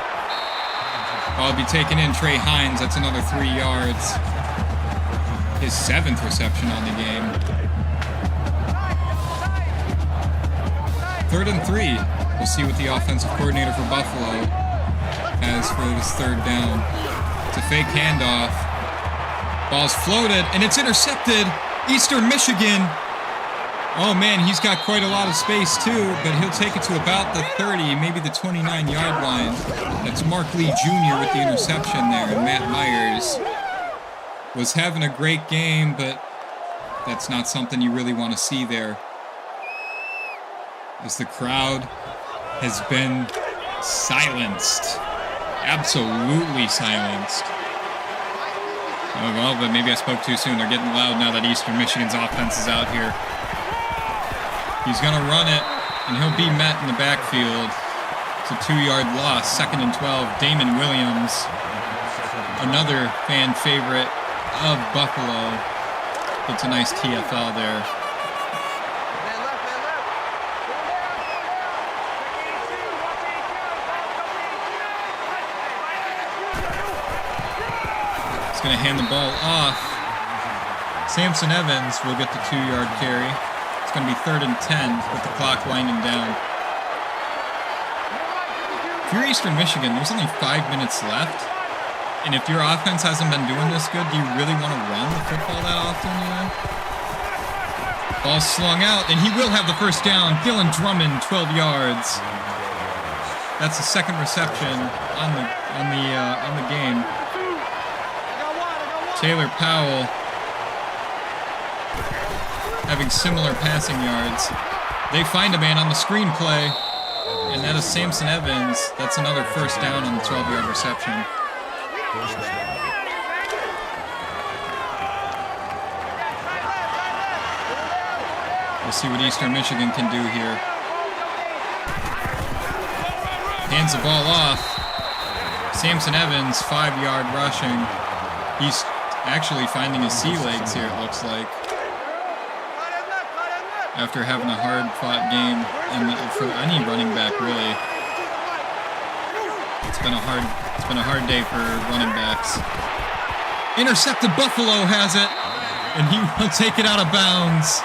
[SPEAKER 1] Ball will be taken in. Trey Hines, that's another 3 yards. His 7th reception on the game. 3rd and 3. We'll see what the offensive coordinator for Buffalo has for this 3rd down. It's a fake handoff. Ball's floated, and it's intercepted. Eastern Michigan. Oh, man, he's got quite a lot of space, too, but he'll take it to about the 30, maybe the 29-yard line. That's Mark Lee Jr. with the interception there, and Matt Myers was having a great game, but that's not something you really want to see there, as the crowd has been silenced. Absolutely silenced. Oh, well, but maybe I spoke too soon. They're getting loud now that Eastern Michigan's offense is out here. He's going to run it, and he'll be met in the backfield. It's a 2-yard loss, 2nd and 12. Damon Williams, another fan favorite of Buffalo, gets a nice TFL there. Going to hand the ball off. Samson Evans will get the 2-yard carry. It's going to be 3rd and 10 with the clock winding down. If you're Eastern Michigan, there's only 5 minutes left. And if your offense hasn't been doing this good, do you really want to run the football that often, you know? Ball slung out, and he will have the first down. Dylan Drummond, 12 yards. That's the 2nd reception on the game. Taylor Powell having similar passing yards. They find a man on the screenplay, and that is Samson Evans. That's another first down on the 12-yard reception. We'll see what Eastern Michigan can do here. Hands the ball off. Samson Evans, 5-yard rushing. He's actually finding his sea legs here, it looks like, after having a hard-fought game, and for any running back, really. It's been a hard day for running backs. Intercepted. Buffalo has it, and he will take it out of bounds.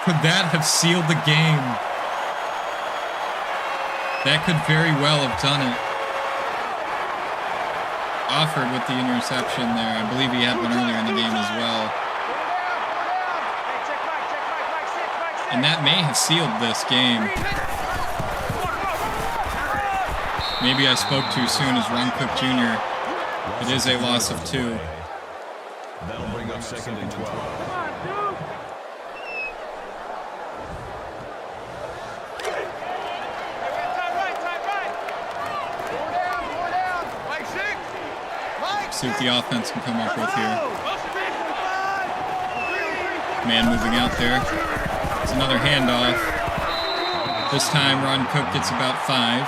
[SPEAKER 1] Could that have sealed the game? That could very well have done it. Offered with the interception there. I believe he had one earlier in the game as well. And that may have sealed this game. Maybe I spoke too soon as Ron Cook Jr. It is a loss of 2.
[SPEAKER 2] That'll bring up 2nd and 12.
[SPEAKER 1] See what the offense can come up with here. Man moving out there. It's another handoff. This time Ron Cook gets about 5.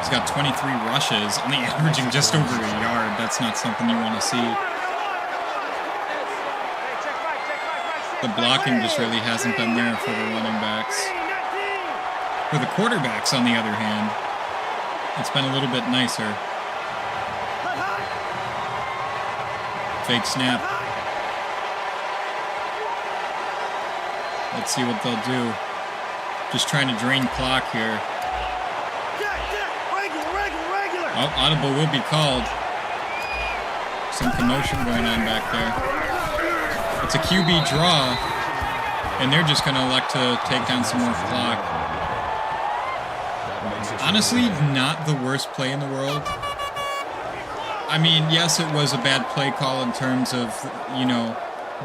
[SPEAKER 1] He's got 23 rushes, only averaging just over a yard. That's not something you want to see. The blocking just really hasn't been there for the running backs. For the quarterbacks, on the other hand, it's been a little bit nicer. Fake snap. Let's see what they'll do. Just trying to drain clock here. Oh, audible will be called. Some commotion going on back there. It's a QB draw, and they're just going to elect to take down some more clock. Honestly, not the worst play in the world. I mean, yes, it was a bad play call in terms of, you know,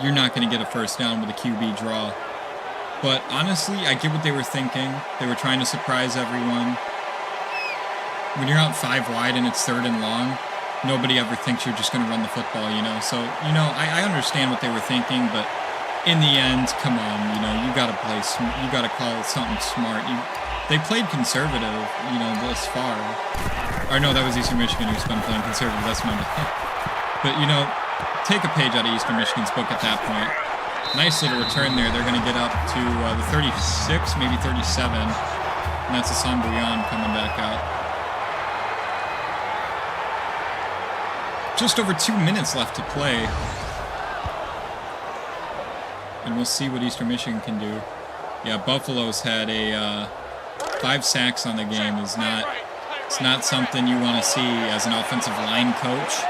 [SPEAKER 1] you're not going to get a first down with a QB draw. But honestly, I get what they were thinking. They were trying to surprise everyone. When you're out 5 wide and it's 3rd and long, nobody ever thinks you're just going to run the football, you know? So, you know, I understand what they were thinking, but in the end, come on, you know, you got to play, you got to call something smart. They played conservative, you know, thus far. Or no, that was Eastern Michigan who's been playing conservative, that's my bad. But, you know, take a page out of Eastern Michigan's book at that point. Nice little return there. They're going to get up to the 36, maybe 37. And that's Hassan Bouillon coming back out. Just over 2 minutes left to play. And we'll see what Eastern Michigan can do. Yeah, Buffalo's had a 5 sacks on the game. It's not something you want to see as an offensive line coach.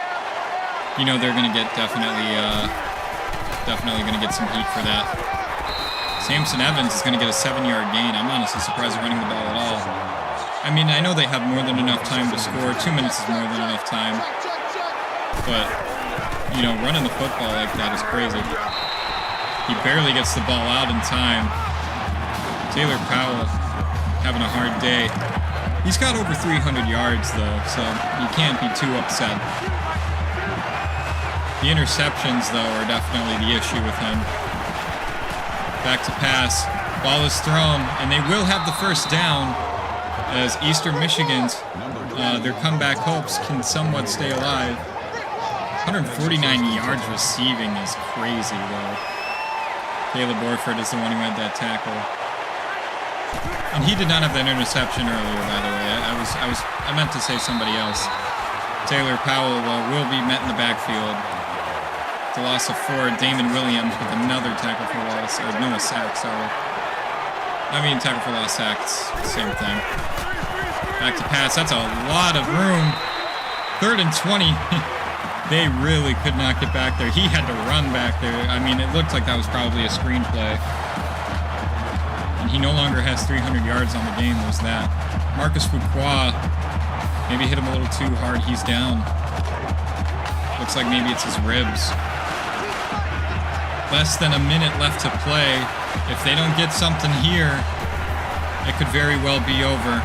[SPEAKER 1] You know they're going to get definitely going to get some heat for that. Samson Evans is going to get a 7-yard gain. I'm honestly surprised they're running the ball at all. I mean, I know they have more than enough time to score. 2 minutes is more than enough time. But, you know, running the football like that is crazy. He barely gets the ball out in time. Taylor Powell having a hard day. He's got over 300 yards, though, so you can't be too upset. The interceptions, though, are definitely the issue with him. Back to pass. Ball is thrown, and they will have the first down as Eastern Michigan's, their comeback hopes can somewhat stay alive. 149 yards receiving is crazy, though. Caleb Orford is the one who had that tackle. And he did not have that interception earlier, by the way. I meant to say somebody else. Taylor Powell will be met in the backfield. The loss of 4, Damon Williams with another tackle for loss, or no, a sack, sorry. I mean, tackle for loss, sacks, same thing. Back to pass, that's a lot of room. 3rd and 20. They really could not get back there. He had to run back there. I mean, it looked like that was probably a screenplay. And he no longer has 300 yards on the game, was that. Marcus Fuqua maybe hit him a little too hard. He's down. Looks like maybe it's his ribs. Less than a minute left to play. If they don't get something here, it could very well be over.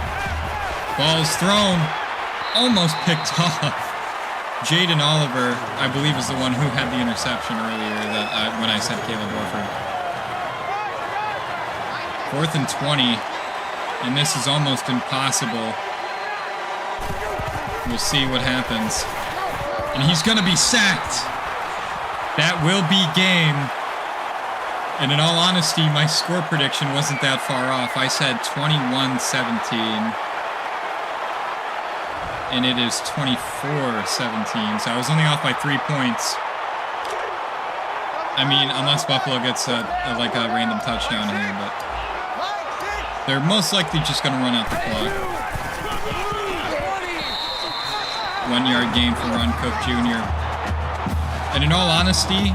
[SPEAKER 1] Ball's thrown. Almost picked off. Jaden Oliver, I believe, is the one who had the interception earlier when I said Caleb Orford. 4th and 20, and this is almost impossible. We'll see what happens. And he's going to be sacked. That will be game. And in all honesty, my score prediction wasn't that far off. I said 21-17. And it is 24-17. So I was only off by 3 points. I mean, unless Buffalo gets a random touchdown here, but they're most likely just going to run out the clock. 1-yard gain for Ron Cook Jr. And in all honesty,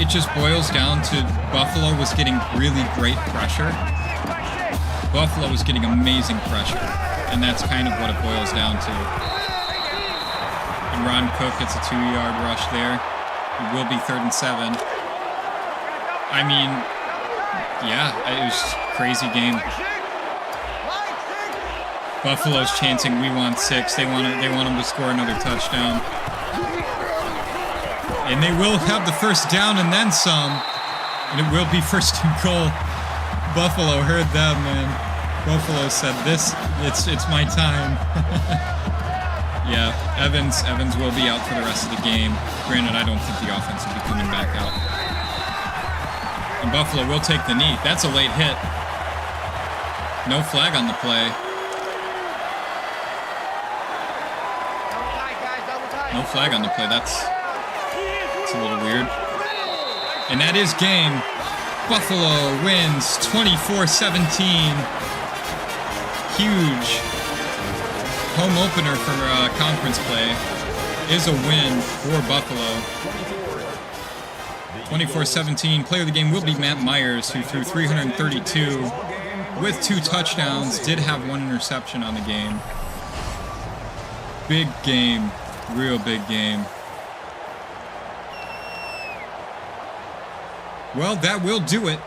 [SPEAKER 1] it just boils down to Buffalo was getting really great pressure. Buffalo was getting amazing pressure. And that's kind of what it boils down to. And Ron Cook gets a 2-yard rush there. It will be 3rd and 7. I mean, yeah, it was just a crazy game. Buffalo's chanting, "We want 6." They want them to score another touchdown. And they will have the first down and then some. And it will be 1st and goal. Buffalo heard that, man. Buffalo said, it's my time. Yeah, Evans will be out for the rest of the game. Granted, I don't think the offense will be coming back out. And Buffalo will take the knee. That's a late hit. No flag on the play. No flag on the play. That's a little weird. And that is game. Buffalo wins 24-17. Huge home opener for conference play. Is a win for Buffalo. 24-17. Player of the game will be Matt Myers, who threw 332 with 2 touchdowns. Did have 1 interception on the game. Big game. Real big game. Well, that will do it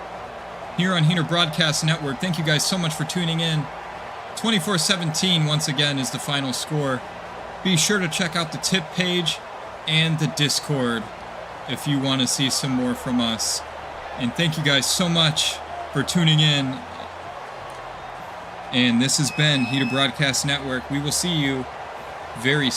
[SPEAKER 1] here on Heater Broadcast Network. Thank you guys so much for tuning in. 24-17 once again is the final score. Be sure to check out the tip page and the Discord if you want to see some more from us. And thank you guys so much for tuning in. And this has been Heater Broadcast Network. We will see you very soon.